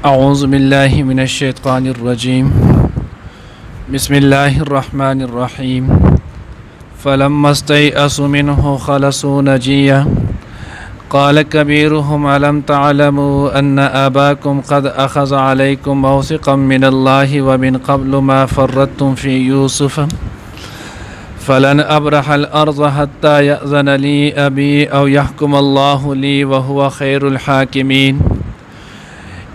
أعوذ بالله من الشيطان الرجيم بسم الله الرحمن الرحيم فلما استيئسوا منه خلصوا نجيا قال كبيرهم ألم تعلموا أن أباكم قد أخذ عليكم موثقا من الله ومن قبل ما فرطتم في يوسف فلن أبرح الأرض حتى يأذن لي أبي أو يحكم الله لي وهو خير الحاكمين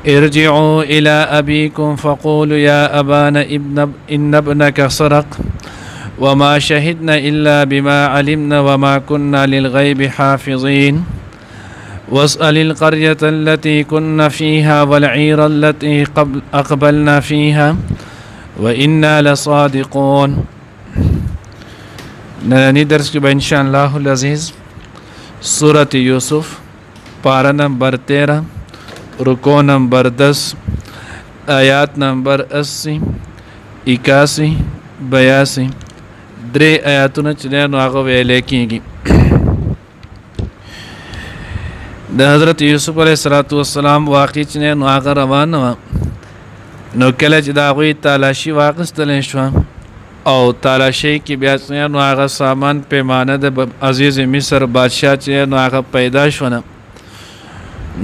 ارجعوا إلى أبيكم فقولوا يا أبانا إن ابنك سرق وما شهدنا إلا بما علمنا وما كنا للغيب حافظين واسأل القرية التي كنا فيها والعير التي أقبلنا فيها وإنا لصادقون. نننی درس کی انشاء اللہ العزیز سورۃ یوسف پارہ نمبر 13 رکو نمبر 10 آیات نمبر 80 81 82 درې آیاتونه چې نو هغه ویلې کېږي. د حضرت یوسف علیه السلام واقع چې نو هغه روانه وه نو کله چې د هغوی تالاشي واخیستلی شوه او تالاشی کې بیا نو هغه سامان پیمانه د عزیز مصر بادشاه چې نو هغه پیدا شونه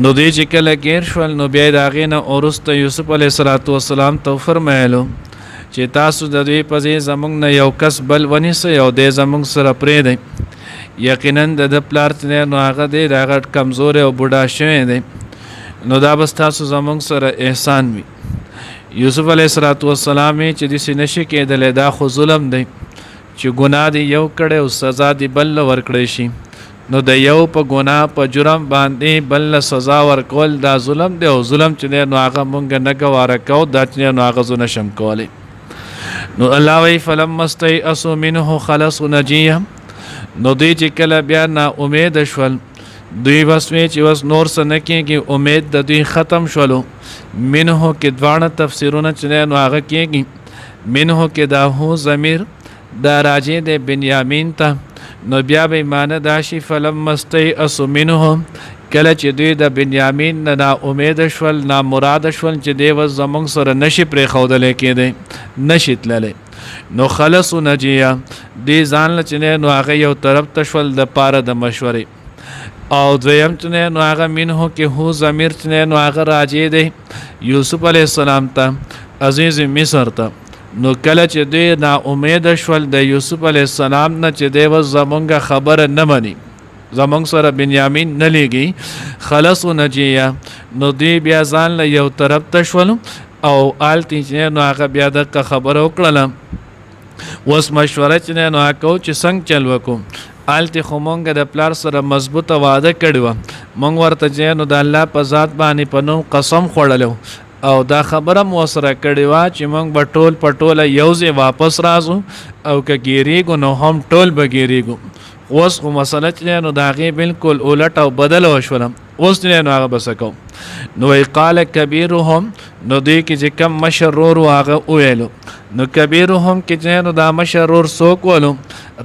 نو دوی چې کله ګیر شول نو بیا د هغې نه وروسته یوسف علیه السلام ته وفرمایلو چې تاسو د دوی په ځای زموږ نه یو کس بل ونیسئ او دی زموږ سره پرېږدئ. یقینا د ده پلار چې نو هغه دی د هغه کمزوری او بوډا شوی دی نو دا به ستاسو زموږ سره احسان وي. یوسف علیه السلام چې داسې نشي کېدلی دا خو ظلم دی چې ګناه دی یو کړی او سزا دی بل له ورکړی شي نو د یو په ګناه په جرم باندې بل له سزا ورکول دا ظلم دی او ظلم چې دی نو هغه مونږ نه ګواره کوو دا چې نو هغه زه نشم کولی. نو الله وایي فلما استیئسوا منه خلصوا نجیه نو دوی چې کله بیا ناامیده شول دوی بس وی چې بس نور څه نه کېږي امید د دوی ختم شولو. منه کې دواړه تفسیرونه چې نو هغه کېږي. منه کې دا هو ضمیر دا راجع دی بنیامین ته نو بیا به معنی دا شي فلما استیئسوا منه کله چې دوی د بنیامین نه ناامیده شول نامراده شول چې دی اوس زموږ سره نشي پرېښودلی کېدی نشي تللی نو خلصو نجیه دوی ځان له چې نو هغه یو طرف ته شول د پاره د مشورې او دویم چې نو هغه منه کې هو ضمیر چې نو هغه راجع دی یوسف علیه السلام ته عزیز مصر ته نو کله چې دوی ناامیده شول د یوسف علیه السلام نه چې دی اوس زمونږ خبره نه مني زمونږ سره بنیامین نه لیږي خلصو نجیه نو دوی بیا ځان له یو طرف ته شول او آلتې چې نو هغه بیا دغه خبره وکړله اوس مشوره چې نو هغه کوو چې څنګه چل وکړو. آلتې خو مونږ د پلار سره مضبوطه واده کړې وه مونږ ورته چې نو د الله په ذات باندې په نوم قسم خوړلی او دا خبره مو سره کړې وه چې مونږ به ټول په ټوله یو ځای واپس راځو او که ګیریږو نو هم ټول به ګیریږو. اوس خو مسله چې نو د هغې بالکل الټ او بدله وشوله اوس چې نو هغه به څه کوو. نو وی قال کبیرهم نو دوی کې چې کم مشر رور و هغه وویلو نو کبیرهم کې چې نو دا مشر رور څوک ولو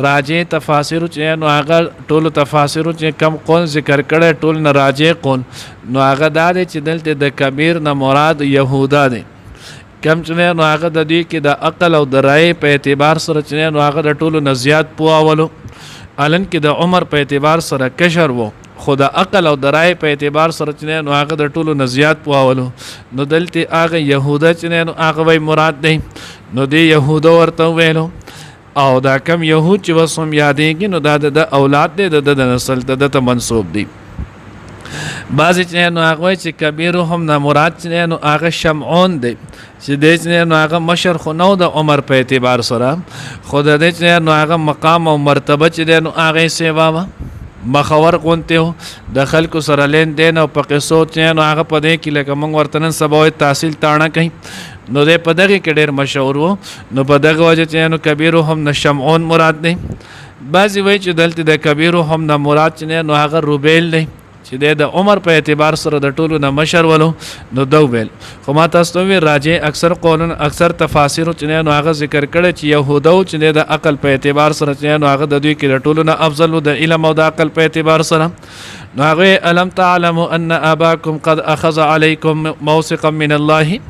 راجع تفاسیرو چې نو هغه ټولو تفاسیرو چې کم قول ذکر کړی ټول نه راجع قول نو هغه دا دی چې دلته د کبیر نه مراد یهودا دی کم چې نو هغه د دوی کې د عقل او د رایې په اعتبار سره چې نو هغه د ټولو نه زیات پوهولو الن کې د عمر په اعتبار سره کشر وو خو د عقل او د رایې په اعتبار سره چې نو هغه د ټولو نه زیات پوهولو نو دلته هغه یهودا چې نو هغه وی مراد دی نو دی یهودا ورته ویلو او دا کم یهود چې اوس هم یادېږي نو دا د اولاد دی د نسل ته منسوب دی. بعضې چې نو هغه وایي چې کبیرهم نه مراد چې نو هغه شمعون دی چې دی چې نو هغه مشر خو نه و د عمر په اعتبار سره خو د دی چې نو هغه مقام او مرتبه چې دی نو هغې سیوا وه مخور غونتی و د خلکو سره لین دین او په قصو چې نو هغه په دې کې لکه موږ ورته نن سبا وایي تحصیل تاڼه کوي نو دی په دغې کې ډېر مشهور و نو په دغه وجه چې نو کبیرهم نه شمعون مراد دی. بعضې وایي چې دلته د کبیرهم نه مراد چې نو هغه روبیل دی چې د عمر په اعتبار سره د ټولو نه مشر ولو نو دو ویل خو ما تاسو ته وی راجع اکثر قولن اکثر تفاسیر چې نو هغه ذکر کړي چې يهودو چې د عقل په اعتبار سره چې نو هغه د دوی کې د ټولو نه افضل د علم او د عقل په اعتبار سره نو هغه الم تعلموا ان اباكم قد اخذ عليكم موثقا من الله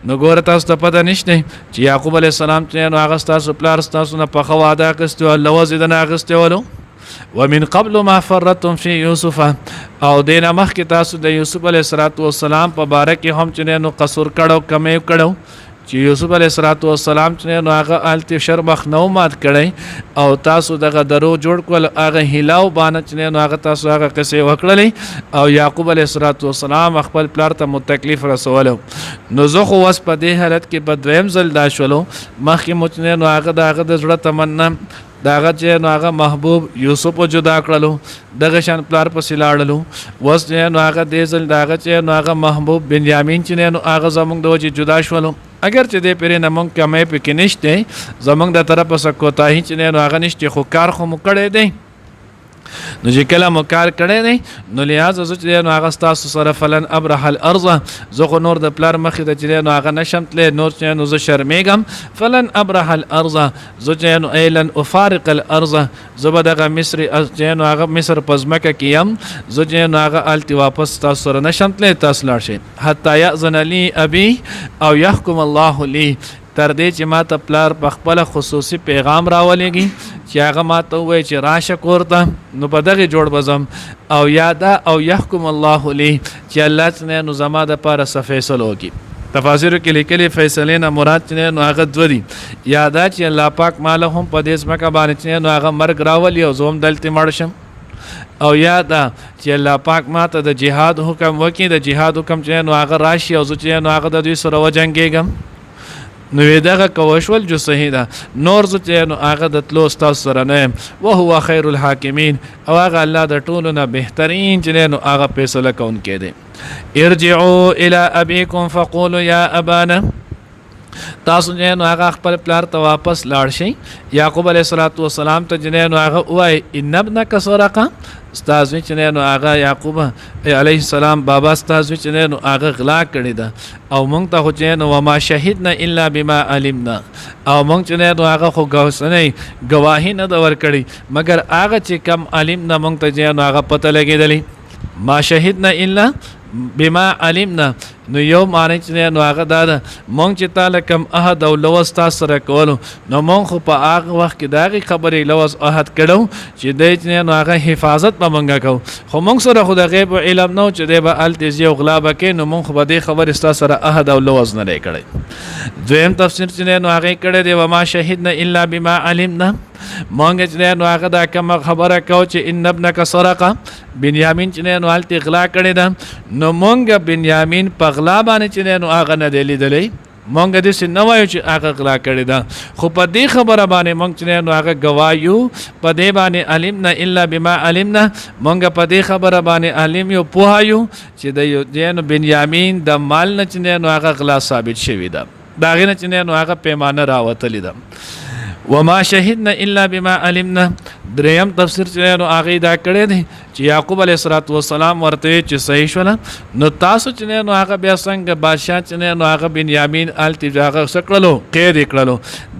نو ګوره تاسو ته پته نشته چې یعقوب علیه السلام چې نو هغه تاسو پلار تاسو نه په خو وعده اخیستو الله وزیدنه اخیستولو ومن قبل ما فرطتم في يوسف او دینه مخکې تاسو د یوسف علیه السلام په باره کې هم چې نو قصور کړو کمی کړو چې یوسف علیه السلام چې نو هغه التی شرمخ نو مات کړی او تاسو دغه درو جوړ کول هغه هلاو باندې چې نو هغه تاسو هغه قصې وکړلې او یعقوب علیه السلام خپل پلار ته متکلیف رسولو نو زه خو وس په دې حالت کې بدویم زل دا شولو مخکې مو چې نو هغه دغه د زړه تمنا داغه چې نو هغه محبوب یوسف جدا کړلو دغه شان پلار پسې لاړلو وس نو هغه دې ځل داغه چې نو هغه محبوب بنیامین چې نو هغه زمونږ د وجه جدا شولو اگر چې دې پرې نه مونږ کمې پکې نشته زمونږ د طرفه سکوتاهي چې نو هغه نشته خو کار خو مو کړی دی نو چې کله مو کار کړی دی نو لہذا زه چې نو هغه ستاسو سره فلن ابرح الارض زه خو نور د پلار مخې ته چې نو هغه نشم تللی نور چې نو زه شرمېږم فلن ابرح الارض زه چې نو ایلن افارق الارض زه به دغه مصر چې نو هغه مصر په ځمکه کې یم زه چې نو هغه هلتې واپس تاسو سره نشم تللی تاسو لاړ شئ حتی یأذن لی ابي او یحکم الله لی تر دې چې ما ته پلار په خپل خصوصي پیغام راولېږي چې هغه ما ته ووایي چې راشه کور ته نو په دغې جوړ بزم او یادا او یحکم الله لی چې الله چې نو زما دپاره څه فیصله وکړي تفاسیرو کې لیکلي فیصلې نه مراد چې نو هغه دوه دي یا دا چې الله پاک ماله هم په دې ځمکه باندې چې نو هغه مرګ راولي او زه هم دلته مړ شم او یا دا چې الله پاک ما ته د جهاد حکم وکړي د جهاد حکم چې نو هغه راشي او زه چې نو هغه د دوی سره وجنګېږم نو دغه کوشول جو صحیح ده نور زه چې نو هغه د تلو ستاسو سره نه یم وهو خیر الحاکمین او هغه الله د ټولو نه بهترین چې نو هغه فیصله کوونکی دی ارجعوا الى ابيكم فقولوا يا ابانا تاسو نو هغه خپل پلار ته واپس لاړ شئ یعقوب علیه السلام ته نو هغه وایي ان ابنک سرق استاذ چې نو هغه یعقوب علیه السلام بابا استاذ چې نو هغه غلا کړی ده او مونږ ته خو چې نو وما شهدنا الا بما علمنا او مونږ چې نو هغه خو گواهی نه ده ورکړي مګر هغه چې کم علمنا مونږ ته نو هغه پته لګېدلی ما شهدنا الا بما علمنا نو یو معنی چې نو هغه دا ده مونږ چې تعالی کم عهد او لوز تاسو سره کولو نو مونږ خو په هغه وخت کې دغه خبرې لوز عهد کړو چې د نو هغه حفاظت به مونږ کوو خو مونږ سره خو د غیب علم نو چې د به التزی او غلا به کې نو مونږ خو به دې خبرې تاسو سره عهد او لوز نه لري کړی دویم تفسیر چې نو هغه کړی دی وما شهدنا الا بما علمنا مونږ چې نو هغه دا کوم خبره کو چې ان ابنک سرق بنیامین چې نو حالت غلا کړی ده نو مونږ بنیامین په غلا باندې چې نو هغه نه دی لیدلی مونږ دې نه وایو چې هغه غلا کړی ده خو په دې خبره باندې مونږ چې نو هغه گوايو په دې باندې علمنا الا بما علمنا مونږ په دې خبره باندې علم یو پوهایو چې د بنیامین د مال نه چې نو هغه غلا ثابت شوی ده دا غینه چې نو هغه پیمانه راوتلی ده وما شهدنا الا بما علمنا دریم تفسیر چې نو هغه دا کړی دی چې یعقوب علیه السلام ورته چې صحیح شول نو تاسو چې نو هغه بیا څنګه بادشاہ چې نو هغه بنیامین التجاغه سکړلو قید کړلو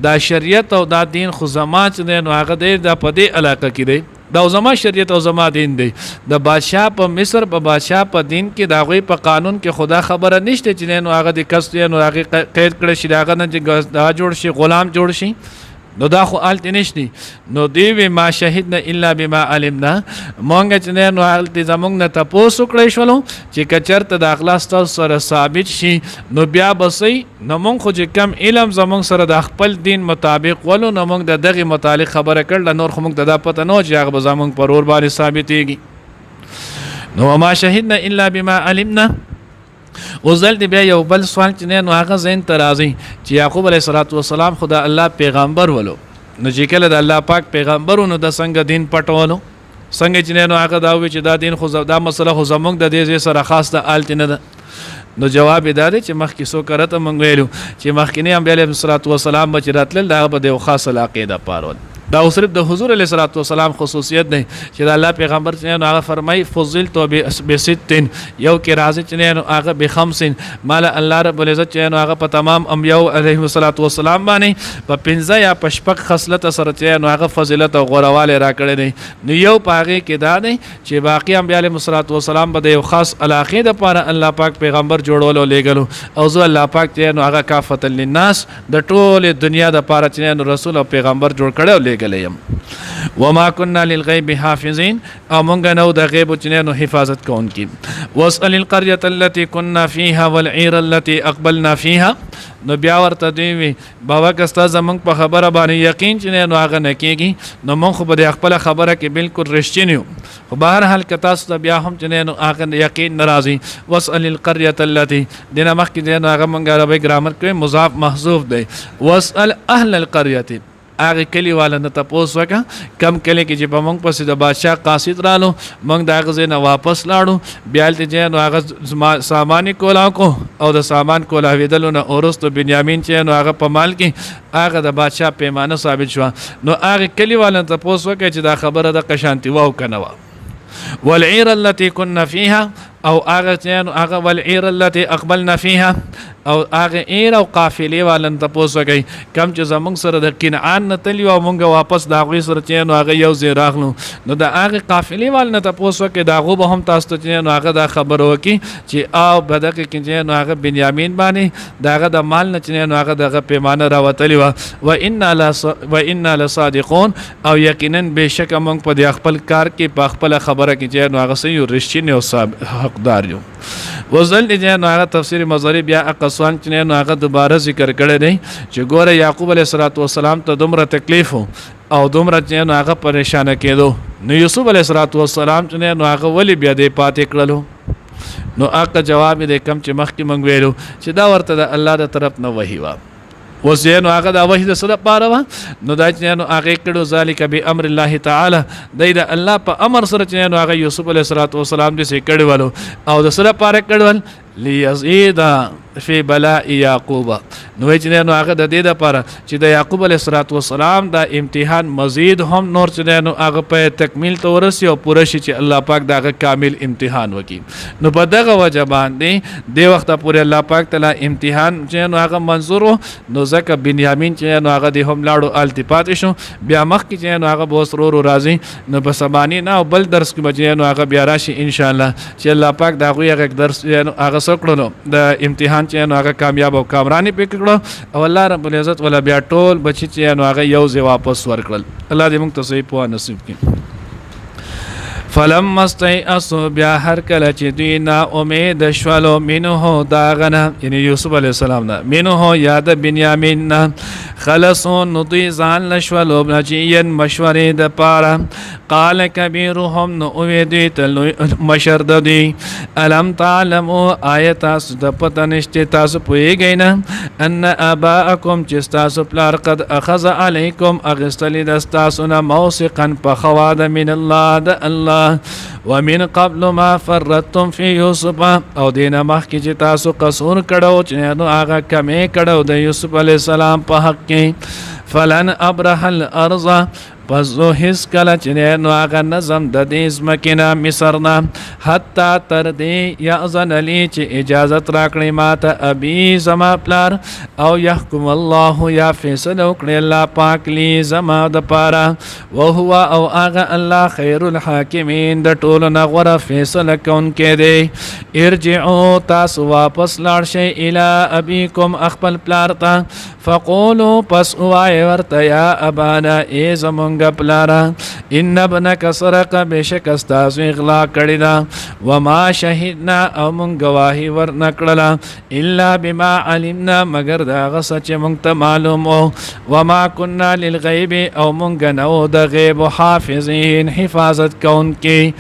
دا شریعت او دا دین خو زما چې نو هغه د په دې علاقه کې دی دا زما شریعت او زما دین دی د بادشاہ په مصر په بادشاہ په دین کې دا غوي په قانون کې خدا خبره نشته چې نو هغه د کس نو هغه قید کړی شي هغه نه دا جوړ شي غلام جوړ شي نو دا خو آلت نشتی نو دیوی ما شهدنا الا بما علمنا مونږ چې نو آلت زمونږ نه تپوس وکړی شولو چې کچرته د اخلاص تاسو سره ثابت شي نو بیا بسئ نو مونږ خو چې کم علم زمونږ سره د خپل دین مطابق ولو نو مونږ د دغې متعلق خبره کړله نور خو مونږ ته دا پته نه و چې هغه به زمونږ پر اور باندې ثابتېږي نو ما شهدنا الا بما علمنا وزل دی بیا یو بل سوال چې نو هغه ذهن ته راځي چې یعقوب علیه السلام خدا الله پیغمبر ولو نو چې کله د الله پاک پیغمبر ونو د څنګه دین پټولو څنګه چې نو هغه دا وی چې دا دین خو دا مسله خو زمونږ د دې سره خاص د آلت نه ده نو جواب دا دی چې مخکې سو کرته مونږ ویلو چې مخکینی انبیاء علیهم السلام چې راتلل دا به د خاص علاقې د پاره دا صرف د حضور علیه الصلاۃ والسلام خصوصیت دی چې د الله پیغمبر چې هغه فرمای فضلت بست یو کې راځي چې هغه بخمس مال الله رب العزت چې هغه په تمام انبیاء علیهم الصلاۃ والسلام باندې په 15 یا پشپک خصلت سره چې هغه فضیلت او غورواله را کړی دی نو یو پاغه کې دا دی چې باقی انبیاء علیهم الصلاۃ والسلام به یو خاص علاقه د پاره الله پاک پیغمبر جوړول او لېګلو او زه الله پاک چې هغه کافت للناس د ټول دنیا د پاره چې رسول او پیغمبر جوړ کړو لېګلې وما كنا للغيب حافظين او مونږ نو د غیب چنانو حفاظت کوونکی واسأل القرية التي كنا فيها والعير التي اقبلنا فيها نو بیا ورته دی بابا کستا زمونږ په خبره باندې یقین چنانو هغه نه کېږي نو مونږ خو به خپل خبره کې بالکل رښتینی یو خو بهر حال کتا ست بیا هم چنانو هغه یقین ناراضي واسأل القرية التي دینه مخکې دی هغه مونږ عربی ګرامر کې مضاف محذوف دی واسأل اهل القرية هغه کلی والا نه تاسو وکا کم کلی کې چې په موږ پسې د بادشاہ قاصد رالو موږ د هغه نه واپس لاړو بیا ته نو هغه سامان کولا کو او د سامان کولا ویدلو نه اورست بنیامین چې نو هغه په مال کې هغه د بادشاہ پیمانه ثابت شو نو هغه کلی والا ته تاسو وکا چې دا خبره د قشانتی واو کنه وا والعير التي كنا فيها او هغه والعير التي اقبلنا فيها او هغه ایر او قافلې والن تاسو کوي کم چې زمونږ سره د کنعان نه تلی او مونږ واپس دا غوي سره چې نو هغه یو ځای راغلو نو د هغه قافلې والن تاسو کوي دا غو به هم تاسو ته چې نو هغه دا خبر وکي چې او بدکه کې چې نو هغه بنیامین باندې داغه د مال نه چې نو هغه دغه پیمانه راوتلی و ان لصادقون او یقینا بشک مونږ په خپل کار کې په خپل خبره کې چې نو هغه سې رښتینی او حقدار یو وزل دې نو هغه تفسیر مزری بیا اقصان چې نو هغه دوباره ذکر کړی دی چې ګوره یعقوب علیه السلام ته دومره تکلیف او دومره چې نو هغه پریشان کېدو نو یوسف علیه السلام چې نو هغه ولی بیا دې پاتې کړلو نو هغه جواب دې کم چې مخکې مونږ ویلو چې دا ورته د الله د طرف نه وحی وا وسینو هغه د وحی د سره پاره نو دا چې نو هغه کړو ذالک بامر الله تعالی د الله په امر سره چې نو هغه یوسف علیه السلام دې سې کړو او د سره پاره کړول ليزيد في بلاء يعقوب نو چې نو هغه د دې لپاره چې د یعقوب علیه السلام د امتحان مزید هم نور چې نو هغه په تکمیل ته ورسي او پوره شي چې الله پاک دغه کامل امتحان وکي نو په دغه وجه باندې د وخت پورې الله پاک تعالی امتحان چې نو هغه منظور نو ځکه بنیامین چې نو هغه د هم لاړو التفات شو بیا مخ کې چې نو هغه بوسرو راځي نو په سبانی نه بل درس کې بچي نو هغه بیا راشي ان شاء الله چې الله پاک دغه یو درس هغه سکړو د امتحان چې نو هغه کامیاب او کامرانی پکړو او الله رب العزت ولا بیا ټول بچی چې نو هغه یو ځای واپس ورکړل الله دې موږ ته صحیح په نصیب کړي فلما استيئسوا بیا هر کله چې دوی نا امید شولو منه داغنه یعنی یوسف علیه السلام نه منه یاد بنیامین نه خلصو نو دوی ځان لشولو نجین مشورې د پاره قال کبیرهم نو اویدی تل مشر د دی الم تعلموا آیت تاسو د پته نشته تاسو پوهیږئ نه ان اباءکم چې تاسو پلار قد اخذ علیکم اغستلی د تاسو نه موثقا په خواد من الله د الله ومن قبل ما فرطتم في يوسف او دینه مخکې چې تاسو قصور کړو چې نو هغه کمې کړو د یوسف علی السلام په حق کې فلن ابرح الارض پس زه هیڅ کله چې نو هغه نظم د دې ځمکې نه مصر نه حتی تر دې یأذن لی چې اجازت راکړي ماته ابي زما پلار او یحکم الله یا فیصله وکړي الله پاک لی زما د پاره وهو او هغه الله خیر الحاکمین د ټولو نه غوره فیصله کوونکی دی ارجعوا تاسو واپس لاړ شئ الی ابیکم خپل پلار ته فقولوا پس وایي ورته یا ابانا ای زمونږ پلارا ان ابنک سرق بشک استاسو اغلا کړی دا وما شهدنا او مونږ گواهی ور نکړه الا بما علمنا مگر دا غس چې مونږ ته معلوم او وما كنا للغیب او مونږ نو د غیب حافظین حفاظت کوونکې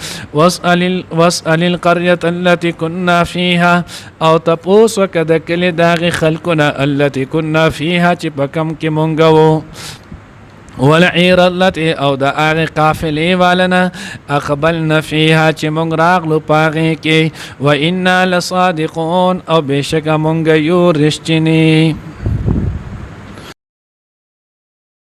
واسأل القرية التي كنا فيها او تاسو کده کلی داغه خلقنا التي كنا فيها چې پکم کې مونږ وو والعير التي او د هغه قافلې والنا اقبلنا فيها چې مونږ راغلو پاغې کې و انا لصادقون او بشک مونږ یو رښتینی